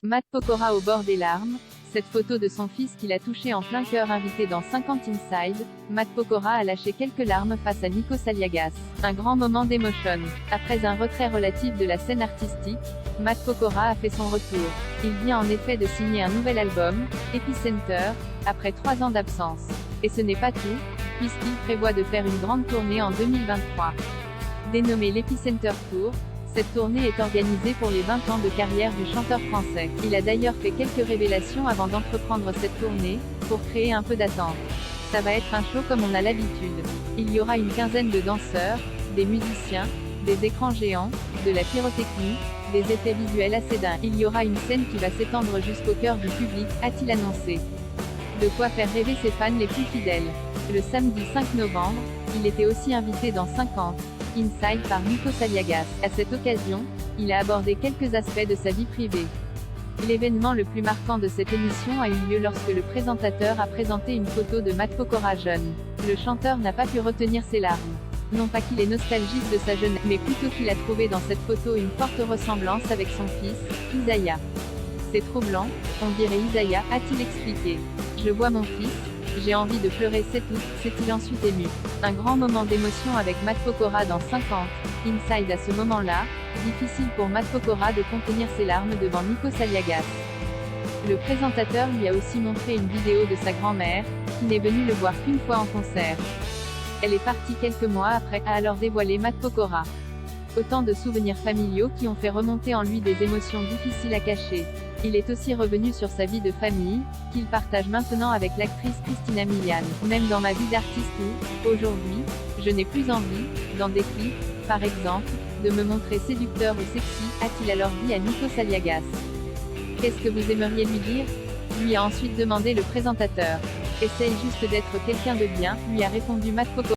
Matt Pokora au bord des larmes. Cette photo de son fils qu'il a touché en plein cœur invité dans 50 Inside, Matt Pokora a lâché quelques larmes face à Nico Saliagas. Un grand moment d'émotion. Après un retrait relatif de la scène artistique, Matt Pokora a fait son retour. Il vient en effet de signer un nouvel album, Epicenter, après 3 ans d'absence. Et ce n'est pas tout, puisqu'il prévoit de faire une grande tournée en 2023. Dénommée l'Epicenter Tour, cette tournée est organisée pour les 20 ans de carrière du chanteur français. Il a d'ailleurs fait quelques révélations avant d'entreprendre cette tournée, pour créer un peu d'attente. Ça va être un show comme on a l'habitude. Il y aura une quinzaine de danseurs, des musiciens, des écrans géants, de la pyrotechnie, des effets visuels assez dingues. Il y aura une scène qui va s'étendre jusqu'au cœur du public, a-t-il annoncé. De quoi faire rêver ses fans les plus fidèles. Le samedi 5 novembre, il était aussi invité dans 50 Inside par Nico Saliagas. À cette occasion, il a abordé quelques aspects de sa vie privée. L'événement le plus marquant de cette émission a eu lieu lorsque le présentateur a présenté une photo de Matt Pokora jeune. Le chanteur n'a pas pu retenir ses larmes. Non pas qu'il est nostalgique de sa jeunesse, mais plutôt qu'il a trouvé dans cette photo une forte ressemblance avec son fils, Isaiah. C'est troublant, on dirait Isaiah, a-t-il expliqué. Je vois mon fils, j'ai envie de pleurer, c'est tout, s'est-il ensuite ému. Un grand moment d'émotion avec Matt Pokora dans 50 Inside. À ce moment-là, difficile pour Matt Pokora de contenir ses larmes devant Nico Saliagas. Le présentateur lui a aussi montré une vidéo de sa grand-mère, qui n'est venue le voir qu'une fois en concert. Elle est partie quelques mois après, a alors dévoilé Matt Pokora. Autant de souvenirs familiaux qui ont fait remonter en lui des émotions difficiles à cacher. Il est aussi revenu sur sa vie de famille, qu'il partage maintenant avec l'actrice Christina Milian. Même dans ma vie d'artiste où, aujourd'hui, je n'ai plus envie, dans des clips, par exemple, de me montrer séducteur ou sexy, a-t-il alors dit à Nico Saliagas. Qu'est-ce que vous aimeriez lui dire? Lui a ensuite demandé le présentateur. Essaye juste d'être quelqu'un de bien, lui a répondu Matt Pokora.